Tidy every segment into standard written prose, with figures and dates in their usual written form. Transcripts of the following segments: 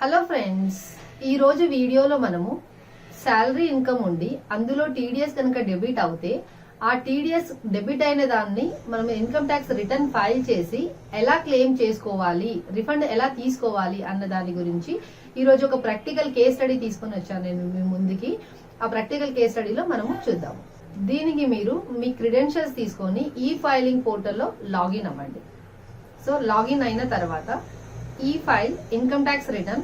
Hello friends, ఈ రోజు వీడియోలో మనము శాలరీ ఇన్కమ్ ఉండి అందులో టీడీఎస్ కనుక డెబిట్ అవుతే ఆ టీడీఎస్ డెబిట్ అయిన దాన్ని మనం ఇన్కమ్ ట్యాక్స్ రిటర్న్ ఫైల్ చేసి ఎలా క్లెయిమ్ చేసుకోవాలి, రిఫండ్ ఎలా తీసుకోవాలి అన్న దాని గురించి ఈ రోజు ఒక ప్రాక్టికల్ కేస్ స్టడీ తీసుకొని వచ్చాను నేను మీ ముందుకి. ఆ ప్రాక్టికల్ కేస్ స్టడీలో మనము చూద్దాం. దీనికి మీరు మీ క్రెడెన్షియల్స్ తీసుకొని ఈ ఫైలింగ్ పోర్టల్లో లాగిన్ అవ్వండి. సో లాగిన్ అయిన తర్వాత ఈ file income tax return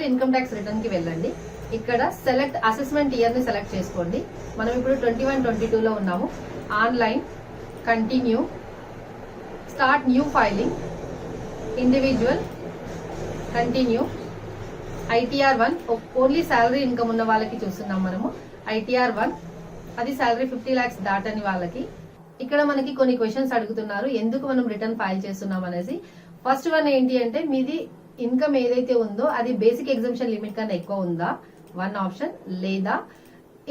income tax return కి వెళ్ళండి. ఇక్కడ సెలెక్ట్ అసెస్మెంట్ ఇయర్ ని సెలెక్ట్ చేసుకోండి. మనం ఇప్పుడు 21-22 లో ఉన్నాము. Online, continue, start new filing, individual, continue, ITR 1 only salary income ఉన్న వాళ్ళకి చూస్తున్నాం మనము. ITR 1 అది శాలరీ 50 lakhs దాటని వాళ్ళకి. ఇక్కడ మనకి కొన్ని క్వశ్చన్స్ అడుగుతున్నారు, ఎందుకు మనం రిటర్న్ ఫైల్ చేస్తున్నాం అనేసి. ఫస్ట్ వన్ ఏంటి అంటే, మీది ఇన్కమ్ ఏదైతే ఉందో అది బేసిక్ ఎగ్జంప్షన్ లిమిట్ కన్నా ఎక్కువ ఉందా, వన్ ఆప్షన్. లేదా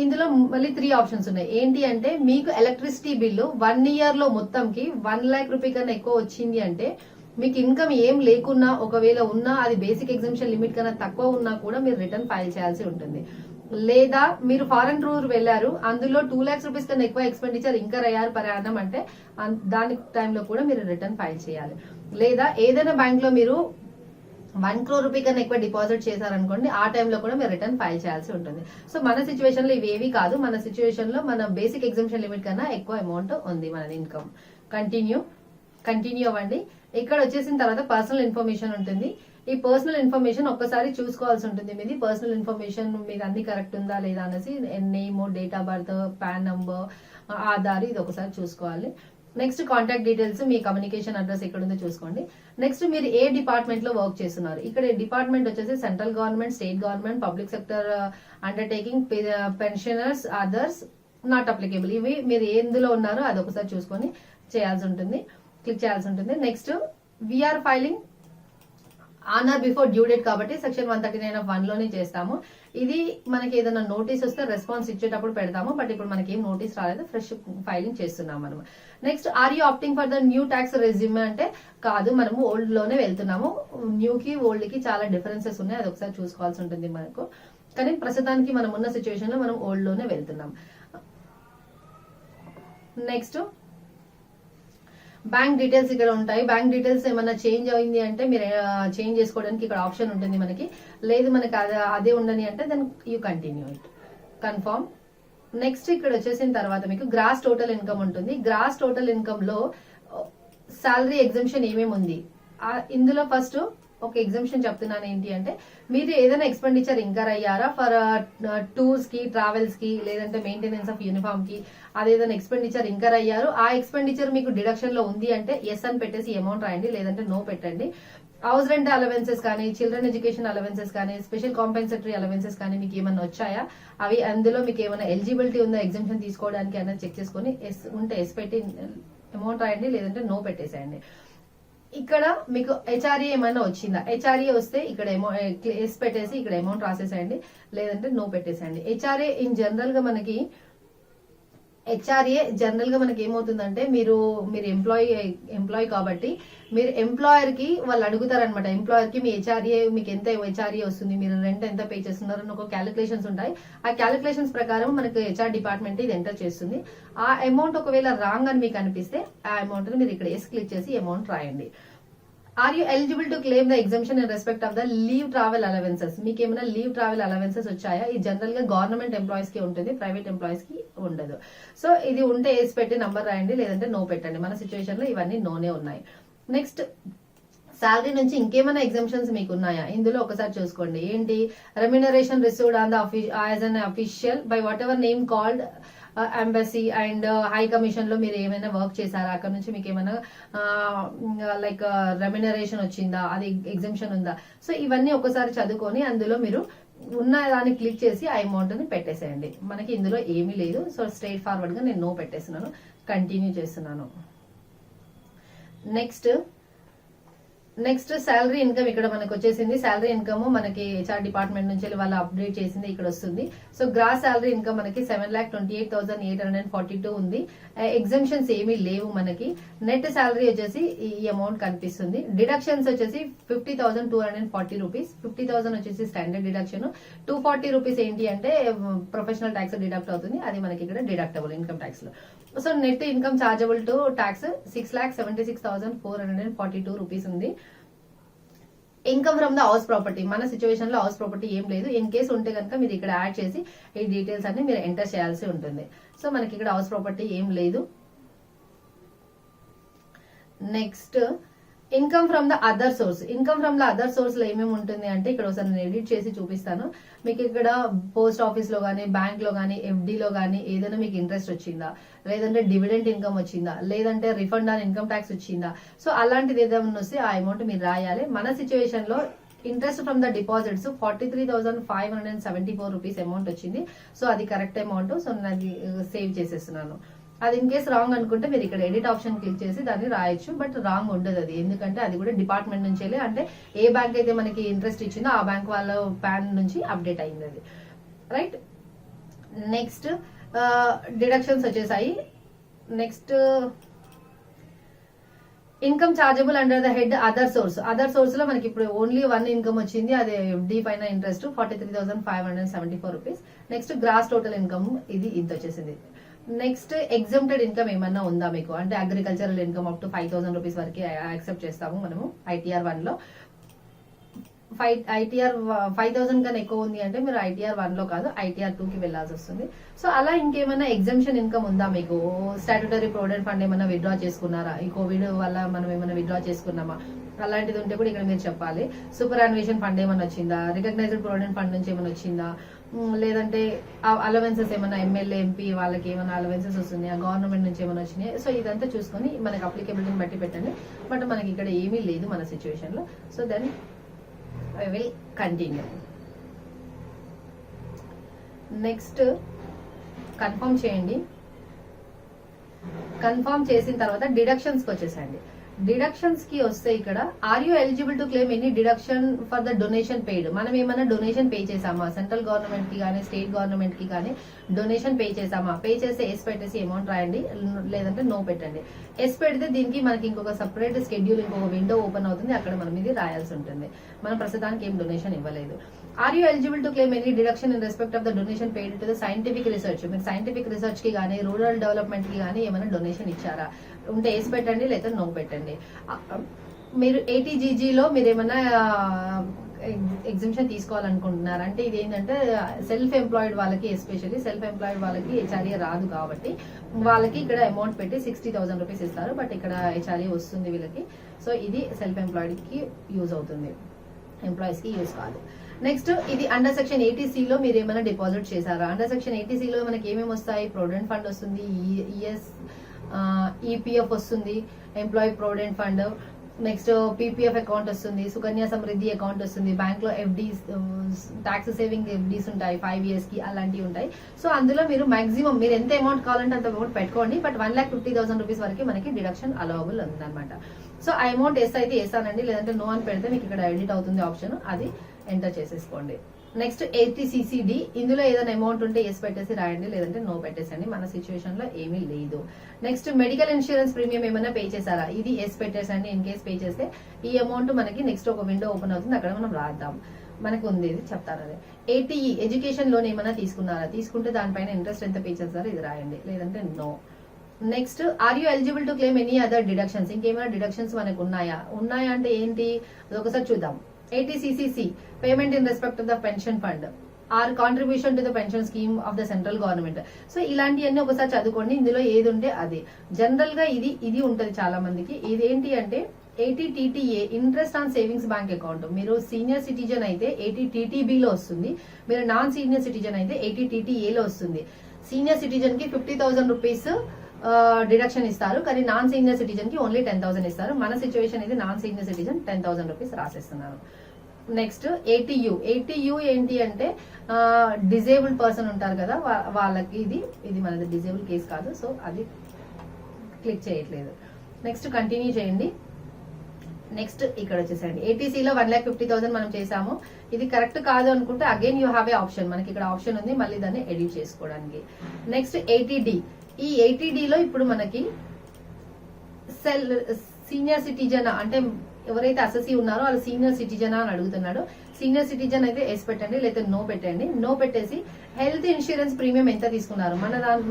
ఇందులో మళ్ళీ 3 ఆప్షన్స్ ఉన్నాయి. ఏంటి అంటే, మీకు ఎలక్ట్రిసిటీ బిల్లు 1 year లో మొత్తంకి 1 lakh రూపీ కన్నా ఎక్కువ వచ్చింది అంటే, మీకు ఇన్కమ్ ఏం లేకున్నా, ఒకవేళ ఉన్నా అది బేసిక్ ఎగ్జంప్షన్ లిమిట్ కన్నా తక్కువ ఉన్నా కూడా మీరు రిటర్న్ ఫైల్ చేయాల్సి ఉంటుంది. లేదా మీరు ఫారెన్ టూర్ వెళ్లారు, అందులో 2 lakhs రూపీస్ కన్నా ఎక్కువ ఎక్స్పెండిచర్ ఇంకర్ అయ్యారు పర్ యానం అంటే దాని టైంలో కూడా మీరు రిటర్న్ ఫైల్ చేయాలి. లేదా ఏదైనా బ్యాంక్ లో మీరు 1 crore రూపీ కన్నా ఎక్కువ డిపాజిట్ చేశారనుకోండి, ఆ టైంలో కూడా మీరు రిటర్న్ ఫైల్ చేయాల్సి ఉంటుంది. సో మన సిచ్యువేషన్ లో ఇవేవి కాదు. మన సిచ్యువేషన్ లో మన బేసిక్ ఎగ్జంప్షన్ లిమిట్ కన్నా ఎక్కువ అమౌంట్ ఉంది మన ఇన్కమ్. కంటిన్యూ అవ్వండి. ఇక్కడ వచ్చేసిన తర్వాత పర్సనల్ ఇన్ఫర్మేషన్ ఉంటుంది. ఈ పర్సనల్ ఇన్ఫర్మేషన్ ఒక్కసారి చూసుకోవాల్సి ఉంటుంది. మీది పర్సనల్ ఇన్ఫర్మేషన్ మీద అన్ని కరెక్ట్ ఉందా లేదా అనేసి, name, date of birth, pan number, Aadhaar, ఇది ఒకసారి చూసుకోవాలి. నెక్స్ట్ కాంటాక్ట్ డీటెయిల్స్, మీ కమ్యూనికేషన్ అడ్రస్ ఎక్కడ ఉందో చూసుకోండి. నెక్స్ట్ మీరు ఏ డిపార్ట్మెంట్ లో వర్క్ చేస్తున్నారు. ఇక్కడ డిపార్ట్మెంట్ వచ్చేసి central government, state government, public sector undertaking, pensioners, others, not applicable. ఇవి మీరు ఎందులో ఉన్నారో అది ఒకసారి చూసుకొని చేయాల్సి ఉంటుంది, క్లిక్ చేయాల్సి ఉంటుంది. Next we are filing on or before due date కాబట్టి సెక్షన్ 139(1) లోనే చేస్తాము. ఇది మనకి ఏదైనా నోటీస్ వస్తే రెస్పాన్స్ ఇచ్చేటప్పుడు పెడతాము. బట్ ఇప్పుడు మనకి ఏం నోటీస్ రాలేదు, ఫ్రెష్ ఫైలింగ్ చేస్తున్నాం మనం. Next, are you opting for the new tax regime అంటే, కాదు, మనము ఓల్డ్ లోనే వెళ్తున్నాము. న్యూ కి ఓల్డ్ కి చాలా డిఫరెన్సెస్ ఉన్నాయి, అది ఒకసారి చూసుకోవాల్సి ఉంటుంది మనకు. కానీ ప్రస్తుతానికి మనం ఉన్న సిచ్యువేషన్ లో మనం ఓల్డ్ లోనే వెళ్తున్నాం. నెక్స్ట్ బ్యాంక్ డీటెయిల్స్ ఇక్కడ ఉంటాయి. బ్యాంక్ డీటెయిల్స్ ఏమైనా చేంజ్ అయింది అంటే మీరు చేంజ్ చేసుకోవడానికి ఇక్కడ ఆప్షన్ ఉంటుంది మనకి. లేదు మనకి అదే ఉండని అంటే then you continue it, confirm. Next ఇక్కడ వచ్చేసిన తర్వాత మీకు గ్రాస్ టోటల్ ఇన్కమ్ ఉంటుంది. గ్రాస్ టోటల్ ఇన్కమ్ లో శాలరీ ఎగ్జంప్షన్ ఏమేమి ఉంది. ఇందులో ఫస్ట్ ఒక ఎగ్జంప్షన్ చెప్తున్నాను. ఏంటి అంటే, మీరు ఏదైనా ఎక్స్పెండిచర్ ఇంకర్ అయ్యారా ఫర్ టూర్స్ కి, ట్రావెల్స్ కి, లేదంటే మెయింటెనెన్స్ ఆఫ్ యూనిఫామ్ కి, అదేదైనా ఎక్స్పెండిచర్ ఇంకర్ అయ్యారు, ఆ ఎక్స్పెండిచర్ మీకు డిడక్షన్ లో ఉంది అంటే ఎస్ అని పెట్టేసి అమౌంట్ రాయండి, లేదంటే నో పెట్టండి. హౌస్ రెంట్ అలవెన్సెస్ కానీ, చిల్డ్రన్ ఎడ్యుకేషన్ అలవెన్సెస్ కానీ, స్పెషల్ కాంపెన్సేటరీ అలవెన్సెస్ కానీ మీకు ఏమైనా వచ్చాయా, అవి అందులో మీకు ఏమైనా ఎలిజిబిలిటీ ఉందా ఎగ్జంప్షన్ తీసుకోవడానికి అనేది చెక్ చేసుకుని ఎస్ ఉంటే ఎస్ పెట్టి అమౌంట్ రాయండి, లేదంటే నో పెట్టేసేయండి. ఇక్కడ మీకు HRA ఏమైనా వచ్చిందా, HRA వస్తే ఇక్కడ ఎస్ పెట్టేసి ఇక్కడ అమౌంట్ రాసేసేయండి, లేదంటే నో పెట్టేసేయండి. HRA ఇన్ జనరల్ గా మనకి ఏమవుతుందంటే, మీరు ఎంప్లాయీ కాబట్టి మీరు ఎంప్లాయర్ కి వాళ్ళు అడుగుతారనమాట. ఎంప్లాయర్ కి మీ HRA మీకు ఎంత HRA వస్తుంది, మీరు రెంట్ ఎంత పే చేస్తున్నారు అని ఒక క్యాలిక్యులేషన్స్ ఉంటాయి. ఆ క్యాలిక్యులేషన్స్ ప్రకారం మనకు HR డిపార్ట్మెంట్ ఇది ఎంటర్ చేస్తుంది. ఆ అమౌంట్ ఒకవేళ రాంగ్ అని మీకు అనిపిస్తే ఆ అమౌంట్ ని మీరు ఇక్కడ ఎస్ క్లిక్ చేసి అమౌంట్ రాయండి. Are you eligible to claim the exemption in respect of the leave travel allowances. మీకు ఏమైనా లీవ్ ట్రావెల్ అలవెన్సెస్ వచ్చాయా. ఇది జనరల్ గా గవర్నమెంట్ ఎంప్లాయీస్ కి ఉంటుంది, ప్రైవేట్ ఎంప్లాయీస్ కి ఉండదు. సో ఇది ఉంటే ఏసి పెట్టి నంబర్ రాయండి, లేదంటే నో పెట్టండి. మన సిచ్యువేషన్ లో ఇవన్నీ నోనే ఉన్నాయి. నెక్స్ట్, శాలరీ నుంచి ఇంకేమైనా ఎగ్జంప్షన్స్ మీకు ఉన్నాయా ఇందులో ఒకసారి చూసుకోండి. ఏంటి, remuneration received on the as an official by what ever name called embassy and high commission లో మీరు ఏమైనా వర్క్ చేశారా, అక్కడ నుంచి మీకు ఏమైనా లైక్ రెమ్యునరేషన్ వచ్చిందా, అది ఎగ్జంప్షన్ ఉందా. సో ఇవన్నీ ఒకసారి చదువుకొని అందులో మీరు ఉన్న దాన్ని క్లిక్ చేసి ఆ అమౌంట్ ని పెట్టేసేయండి. మనకి ఇందులో ఏమీ లేదు. సో స్ట్రైట్ ఫార్వర్డ్ గా నేను నో పెట్టేస్తున్నాను, కంటిన్యూ చేస్తున్నాను. నెక్స్ట్ నెక్స్ట్ శాలరీ ఇన్కమ్ ఇక్కడ మనకు వచ్చేసింది. శాలరీ ఇన్కమ్ మనకి హెచ్ఆర్ డిపార్ట్మెంట్ నుంచి వాళ్ళు అప్డేట్ చేసింది ఇక్కడ వస్తుంది. సో గ్రాస్ శాలరీ ఇన్కమ్ మనకి 7,28,842 ఉంది. ఎగ్జామ్షన్స్ ఏమీ లేవు మనకి. నెట్ శాలరీ వచ్చేసి ఈ అమౌంట్ కనిపిస్తుంది. డిడక్షన్స్ వచ్చేసి 50,240 రూపీస్. 50,000 వచ్చేసి స్టాండర్డ్ డిడక్షన్. 240 రూపీస్ ఏంటి అంటే ప్రొఫెషనల్ ట్యాక్స్ డిడక్ట్ అవుతుంది, అది మనకి ఇక్కడ డిడక్టబుల్ ఇన్కమ్ ట్యాక్స్ లో. So net income chargeable to tax 6,76,442 rupees ఉంది. Income from the house property, మన సిచ్యువేషన్ లో హౌస్ ప్రాపర్టీ ఏం లేదు. ఇన్ కేసు ఉంటే కనుక మీరు ఇక్కడ యాడ్ చేసి ఈ డీటెయిల్స్ అన్ని మీరు ఎంటర్ చేయాల్సి ఉంటుంది. సో మనకి ఇక్కడ హౌస్ ప్రాపర్టీ ఏం లేదు. Next income from the other source. Income from the other source లో ఏమేమి ఉంటుంది అంటే ఇక్కడ ఒకసారి నేను ఎడిట్ చేసి చూపిస్తాను మీకు. ఇక్కడ పోస్ట్ ఆఫీస్ లో గానీ, బ్యాంక్ లో గానీ, ఎఫ్డి లో గానీ ఏదైనా మీకు ఇంట్రెస్ట్ వచ్చిందా, లేదంటే డివిడెంట్ ఇన్కమ్ వచ్చిందా, లేదంటే రిఫండ్ ఆన్ ఇన్కమ్ ట్యాక్స్ వచ్చిందా, సో అలాంటిది ఏదైనా వస్తే ఆ అమౌంట్ మీరు రాయాలి. మన సిచ్యువేషన్ లో interest from the deposits 43,574 rupees amount వచ్చింది. సో అది కరెక్ట్ అమౌంట్. సో నేను అది సేవ్ చేసేస్తున్నాను. అది ఇన్ కేసు రాంగ్ అనుకుంటే మీరు ఇక్కడ ఎడిట్ ఆప్షన్ క్లిక్ చేసి దాన్ని రాయొచ్చు. బట్ రాంగ్ ఉండదు అది, ఎందుకంటే అది కూడా డిపార్ట్మెంట్ నుంచి అంటే ఏ బ్యాంక్ అయితే మనకి ఇంట్రెస్ట్ ఇచ్చిందో ఆ బ్యాంక్ వాళ్ళ ప్యాన్ నుంచి అప్డేట్ అయింది అది, రైట్. నెక్స్ట్ డిడక్షన్స్ వచ్చేసాయి. Next income chargeable under the head other source. Other source లో మనకి ఇప్పుడు ఓన్లీ 1 ఇన్కమ్ వచ్చింది, అదే ఎఫ్డి పైన interest 43,574 rupees. Next gross total income ఇది ఇంత వచ్చేసింది. నెక్స్ట్ ఎగ్జామ్టెడ్ ఇన్కమ్ ఏమన్నా ఉందా మీకు అంటే agricultural income up to 5,000 rupees వరకు యాక్సెప్ట్ చేస్తాము మనము ఐటీఆర్ 1 లో. ఐటీఆర్ 5,000 కన్నా ఎక్కువ ఉంది అంటే మీరు ఐటీఆర్ 1 లో కాదు ఐటీఆర్ 2 కి వెళ్లాల్సి వస్తుంది. సో అలా ఇంకేమైనా ఎగ్జామ్షన్ ఇన్కమ్ ఉందా మీకు? స్టాట్యూటరీ ప్రొవిడెంట్ ఫండ్ ఏమైనా విత్డ్రా చేసుకున్నారా? ఈ కోవిడ్ వల్ల మనం ఏమైనా విత్డ్రా చేసుకున్నామా? అలాంటిది ఉంటే కూడా ఇక్కడ మీరు చెప్పాలి. సూపర్ యాన్యుయేషన్ ఫండ్ ఏమైనా వచ్చిందా? రికగ్నైజ్డ్ ప్రొవిడెంట్ ఫండ్ నుంచి ఏమైనా వచ్చిందా? లేదంటే అలవెన్సెస్ ఏమైనా ఎమ్మెల్యే ఎంపీ వాళ్ళకి ఏమైనా అలవెన్సెస్ వస్తున్నాయా? గవర్నమెంట్ నుంచి ఏమైనా వచ్చినాయి? సో ఇదంతా చూసుకొని మనకి అప్లికేబిలిటీని బట్టి పెట్టండి. బట్ మనకి ఇక్కడ ఏమీ లేదు మన సిచ్యువేషన్ లో. So then I will continue. Next confirm చేయండి. కన్ఫర్మ్ చేసిన తర్వాత డిడక్షన్స్ కి వచ్చేసండి. డిడక్షన్స్ కి వస్తే ఇక్కడ are you eligible to claim any deduction for the donation paid. మనం ఏమైనా డొనేషన్ పే చేసామా? సెంట్రల్ గవర్నమెంట్ కి కానీ స్టేట్ గవర్నమెంట్ కి కానీ డొనేషన్ పే చేసామా? పే చేస్తే ఎస్ పెట్టేసి అమౌంట్ రాయండి, లేదంటే నో పెట్టండి. ఎస్ పెడితే దీనికి మనకి ఇంకొక సపరేట్ స్కెడ్యూల్, ఇంకొక విండో ఓపెన్ అవుతుంది, అక్కడ మనం ఇది రాయాల్సి ఉంటుంది. మనం ప్రస్తుతానికి ఏం డొనేషన్ ఇవ్వలేదు. Are you eligible to claim any deduction in respect of the donation paid to the scientific research. మీరు సైంటిఫిక్ రీసెర్చ్ కి కానీ రూరల్ డెవలప్మెంట్ కి కానీ ఏమైనా డొనేషన్ ఇచ్చారా? ఉంటే ఎస్ పెట్టండి, లేదా నో పెట్టండి. మీరు ఏటీజీజీలో మీరు ఏమైనా ఎగ్జిబిషన్ తీసుకోవాలనుకుంటున్నారు అంటే ఇది ఏంటంటే సెల్ఫ్ ఎంప్లాయిడ్ వాళ్ళకి, ఎస్పెషల్లీ సెల్ఫ్ ఎంప్లాయిడ్ వాళ్ళకి హెచ్ఆర్ఏ రాదు కాబట్టి వాళ్ళకి ఇక్కడ అమౌంట్ పెట్టి 60,000 రూపీస్ ఇస్తారు. బట్ ఇక్కడ హెచ్ఆర్ఏ వస్తుంది వీళ్ళకి. సో ఇది సెల్ఫ్ ఎంప్లాయిడ్ కి యూజ్ అవుతుంది, ఎంప్లాయీస్ కి యూజ్ కాదు. నెక్స్ట్ ఇది అండర్ సెక్షన్ 80C లో మీరు ఏమైనా డిపాజిట్ చేశారా? అండర్ సెక్షన్ 80C లో మనకి ఏమేమి వస్తాయి? ప్రొవిడెంట్ ఫండ్ వస్తుంది, ఈపీఎఫ్ వస్తుంది, employee provident fund, next PPF account వస్తుంది, సుకన్య సమృద్ధి అకౌంట్ వస్తుంది, బ్యాంక్ లో ఎఫ్డీస్, ట్యాక్స్ సేవింగ్ ఎఫ్డీస్ ఉంటాయి 5 years కి, అలాంటివి ఉంటాయి. సో అందులో మీరు మాక్సిమం మీరు ఎంత అమౌంట్ కావాలంటే అంత అమౌంట్ పెట్టుకోండి. బట్ 1,50,000 రూపీస్ వరకు మనకి డిడక్షన్ అలవబుల్ ఉందన్నమాట. సో ఆ అమౌంట్ ఎస్ అయితే వేస్తానండి, లేదంటే నో అని పెడితే మీకు ఇక్కడ ఎడిట్ అవుతుంది ఆప్షన్, అది ఎంటర్ చేసేసుకోండి. నెక్స్ట్ 80CCD, ఇందులో ఏదైనా అమౌంట్ ఉంటే ఎస్ పెట్టేసి రాయండి, లేదంటే నో పెట్టేసండి. మన సిచ్యువేషన్ లో ఏమీ లేదు. నెక్స్ట్ మెడికల్ ఇన్సూరెన్స్ ప్రీమియం ఏమైనా పే చేశారా? ఇది ఎస్ పెట్టేసండి. ఇన్ కేస్ పే చేస్తే ఈ అమౌంట్ మనకి నెక్స్ట్ ఒక విండో ఓపెన్ అవుతుంది, అక్కడ మనం రాద్దాం. మనకు ఉంది ఇది చెప్తాను. అదే ATE ఎడ్యుకేషన్ లోన్ ఏమైనా తీసుకున్నారా? తీసుకుంటే దానిపైన ఇంట్రెస్ట్ ఎంత పే చేస్తారో ఇది రాయండి, లేదంటే no. Next are you eligible to claim any other deductions. ఇంకేమైనా డిడక్షన్స్ మనకు ఉన్నాయా? ఉన్నాయా అంటే ఏంటి ఒకసారి చూద్దాం. 80CCC payment in respect of the pension fund or contribution to the pension scheme of the central government. So ఇలాంటివన్నీ ఒకసారి చదువుకోండి. ఇందులో ఏది ఉంటే అది. జనరల్ గా ఇది ఉంటది చాలా మందికి. ఇదేంటి అంటే 80TTA interest on savings bank account. మీరు సీనియర్ సిటిజన్ అయితే 80TTB లో వస్తుంది, మీరు నాన్ సీనియర్ సిటిజన్ అయితే 80TTA లో వస్తుంది. సీనియర్ సిటిజన్ కి 50,000 రూపీస్ డిడక్షన్ ఇస్తారు, కానీ నాన్ సీనియర్ సిటిజన్ కి ఓన్లీ 10,000 ఇస్తారు. మన సిచ్యువేషన్ అయితే నాన్ సీనియర్ సిటిజన్ 10,000 రూపీస్ రాసేస్తున్నారు. నెక్స్ట్ ATU ఏంటి అంటే డిజేబుల్డ్ పర్సన్ ఉంటారు కదా వాళ్ళకి, ఇది మనది డిజేబుల్ కేసు కాదు, సో అది క్లిక్ చేయట్లేదు. నెక్స్ట్ కంటిన్యూ చేయండి. నెక్స్ట్ ఇక్కడ వచ్చేసండి ఏటీసీలో 1,50,000 మనం చేసాము. ఇది కరెక్ట్ కాదు అనుకుంటే again you have a option, మనకి ఇక్కడ ఆప్షన్ ఉంది మళ్ళీ దాన్ని ఎడిట్ చేసుకోవడానికి. Next 80D. ఈ 80Dలో ఇప్పుడు మనకి సీనియర్ సిటిజన్ అంటే ఎవరైతే అసెసీ ఉన్నారో వాళ్ళు సీనియర్ సిటిజన్ అని అడుగుతున్నాడు. సీనియర్ సిటిజన్ అయితే ఎస్ పెట్టండి, లేదా నో పెట్టండి. నో పెట్టేసి హెల్త్ ఇన్సూరెన్స్ ప్రీమియం ఎంత తీసుకున్నారు,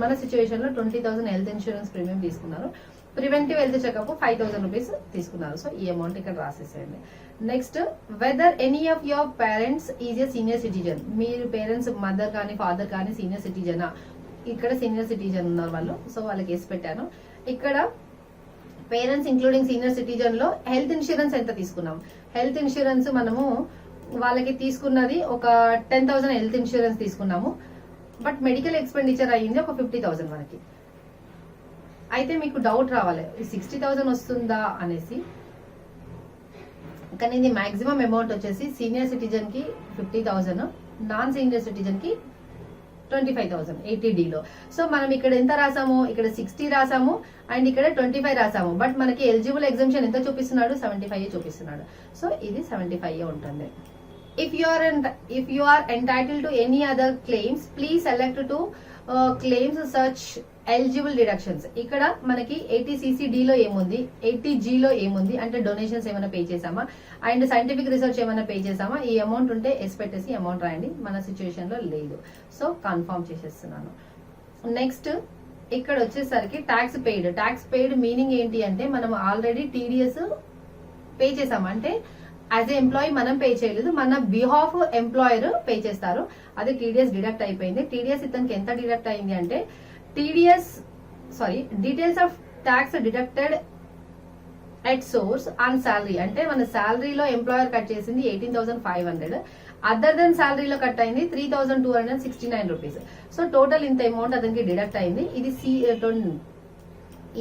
మన సిచ్యువేషన్ లో 20,000 హెల్త్ ఇన్సూరెన్స్ ప్రీమియం తీసుకున్నారు. ప్రివెంటివ్ హెల్త్ చెకప్ 5,000 రూపీస్ తీసుకున్నారు. సో ఈ అమౌంట్ ఇక్కడ రాసేసేయండి. Next whether any of your parents is a senior citizen. మీరు పేరెంట్స్ మదర్ కానీ ఫాదర్ కానీ సీనియర్ సిటిజనా, ఇక్కడ సీనియర్ సిటిజన్ ఉన్నారు వాళ్ళు, సో వాళ్ళకి వేసి పెట్టాను. ఇక్కడ పేరెంట్స్ ఇంక్లూడింగ్ సీనియర్ సిటిజన్ లో హెల్త్ ఇన్సూరెన్స్ ఎంత తీసుకున్నాం. హెల్త్ ఇన్సూరెన్స్ మనము వాళ్ళకి తీసుకున్నది ఒక 10,000 హెల్త్ ఇన్సూరెన్స్ తీసుకున్నాము. బట్ మెడికల్ ఎక్స్పెండిచర్ అయ్యింది ఒక 50,000 మనకి. అయితే మీకు డౌట్ రావాలి 60,000 వస్తుందా అనేసి. కానీ ఇది మాక్సిమం అమౌంట్ వచ్చేసి సీనియర్ సిటిజన్ కి 50,000, నాన్ సీనియర్ సిటిజన్ కి 25,000 80Dలో. సో మనం ఇక్కడ ఎంత రాసాము, ఇక్కడ 60 రాసాము అండ్ ఇక్కడ 25 రాసాము. బట్ మనకి ఎలిజిబుల్ ఎగ్జామ్షన్ ఎంత చూపిస్తున్నాడు, 75 చూపిస్తున్నాడు. సో ఇది 75 ఉంటుంది. If you are entitled to any other claims please select to claims search eligible deductions. ఇక్కడ మనకి 80CCDలో ఏముంది, 80Gలో ఏముంది అంటే డొనేషన్స్ ఏమైనా పే చేసామా అండ్ సైంటిఫిక్ రీసెర్చ్ ఏమైనా పే చేసామా. ఈ అమౌంట్ ఉంటే ఎస్ పెట్టేసి అమౌంట్ రాయండి. మన సిచ్యువేషన్ లో లేదు, సో కన్ఫర్మ్ చేసేస్తున్నాను. నెక్స్ట్ ఇక్కడ వచ్చేసరికి tax paid. Tax paid meaning ఏంటి అంటే మనం ఆల్రెడీ TDS పే చేసాం, అంటే యాజ్ ఏ ఎంప్లాయీ మనం పే చేయలేదు, మన బిహాఫ్ ఎంప్లాయర్ పే చేస్తారు. అది TDS డిడక్ట్ అయిపోయింది. TDS ఇతనికి ఎంత డిడక్ట్ అయింది అంటే details of tax deducted at source on salary. అంటే మన శాలరీలో ఎంప్లాయర్ కట్ చేసింది 18,500, అదర్ దెన్ శాలరీలో కట్ అయింది 3,269 రూపీస్. సో టోటల్ ఇంత అమౌంట్ అతనికి డిడక్ట్ అయింది.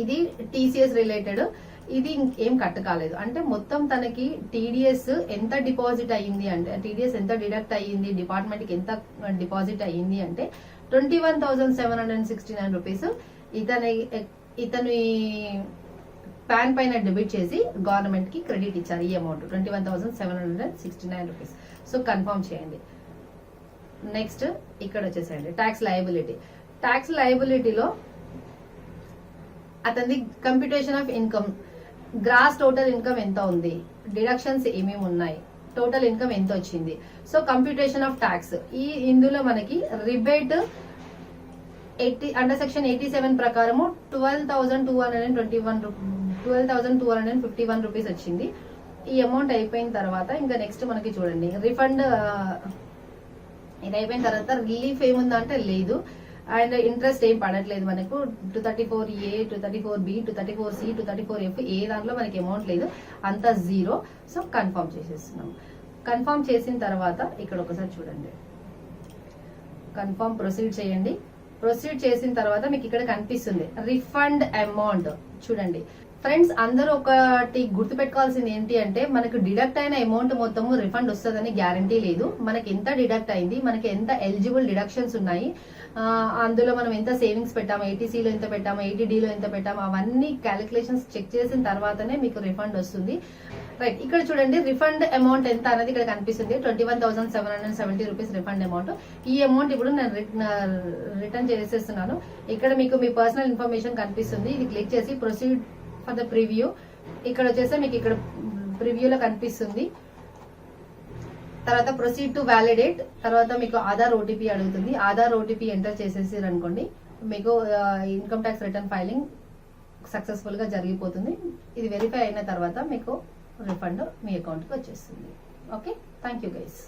ఇది TCS రిలేటెడ్, ఇది ఏం కట్ కాలేదు. అంటే మొత్తం తనకి TDS ఎంత డిపాజిట్ అయ్యింది అంటే, TDS ఎంత డిడక్ట్ అయ్యింది, డిపార్ట్మెంట్ కి ఎంత డిపాజిట్ అయ్యింది అంటే 21,769 రూపీస్ ఇతని పాన్ పైన డెబిట్ చేసి గవర్నమెంట్ కి క్రెడిట్ ఇచ్చారు. ఈ అమౌంట్ 21,769 రూపీస్. సో కన్ఫర్మ్ చేయండి. నెక్స్ట్ ఇక్కడ వచ్చేసేయండి ట్యాక్స్ లయబిలిటీ. ట్యాక్స్ లయబిలిటీలో అతని computation of income, gross total income ఎంత ఉంది, డిడక్షన్స్ ఏమేమి ఉన్నాయి, టోటల్ ఇన్కమ్ ఎంత వచ్చింది. సో కంప్యూటేషన్ ఆఫ్ ట్యాక్స్ ఇందులో మనకి రిబేట్ అండర్ సెక్షన్ 87 ప్రకారము 12,251 రూపీస్ వచ్చింది. ఈ అమౌంట్ అయిపోయిన తర్వాత ఇంకా నెక్స్ట్ మనకి చూడండి రిఫండ్. ఇది అయిపోయిన తర్వాత రిలీఫ్ ఏముందా అంటే లేదు, అండ్ ఇంట్రెస్ట్ ఏం పడట్లేదు మనకు. 234A, 234B, 234C, 234F ఏ దాంట్లో మనకి అమౌంట్ లేదు, అంతా జీరో. సో కన్ఫర్మ్ చేసేస్తున్నాం. కన్ఫర్మ్ చేసిన తర్వాత ఇక్కడ ఒకసారి చూడండి, కన్ఫర్మ్ ప్రొసీడ్ చేయండి. ప్రొసీడ్ చేసిన తర్వాత మీకు ఇక్కడ కనిపిస్తుంది రిఫండ్ అమౌంట్. చూడండి ఫ్రెండ్స్, అందరూ ఒకటి గుర్తుపెట్టుకోవాల్సింది ఏంటి అంటే మనకు డిడక్ట్ అయిన అమౌంట్ మొత్తము రిఫండ్ వస్తుందని గ్యారంటీ లేదు. మనకి ఎంత డిడక్ట్ అయింది, మనకి ఎంత ఎలిజిబుల్ డిడక్షన్స్ ఉన్నాయి, అందులో మనం ఎంత సేవింగ్స్ పెట్టాము, 80Cలో ఎంత పెట్టాము, 80Dలో ఎంత పెట్టాము, అవన్నీ క్యాలిక్యులేషన్స్ చెక్ చేసిన తర్వాతనే మీకు రిఫండ్ వస్తుంది. రైట్, ఇక్కడ చూడండి రిఫండ్ అమౌంట్ ఎంత అనేది ఇక్కడ కనిపిస్తుంది. 21,770 రూపీస్ రిఫండ్ అమౌంట్. ఈ అమౌంట్ ఇప్పుడు నేను రిటర్న్ చేసేస్తున్నాను. ఇక్కడ మీకు మీ పర్సనల్ ఇన్ఫర్మేషన్ కనిపిస్తుంది. ఇది క్లిక్ చేసి ప్రొసీడ్ ఫర్ ద ప్రివ్యూ. ఇక్కడ వచ్చేసి మీకు ఇక్కడ ప్రివ్యూలో కనిపిస్తుంది. తర్వాత ప్రొసీడ్ టు వ్యాలిడేట్, తర్వాత మీకు ఆధార్ ఓటీపీ అడుగుతుంది. ఆధార్ ఓటీపీ ఎంటర్ చేసేసారు అనుకోండి, మీకు income tax return filing successful గా జరిగిపోతుంది. ఇది వెరిఫై అయిన తర్వాత మీకు రిఫండ్ మీ అకౌంట్ కి వచ్చేస్తుంది. Okay, thank you guys.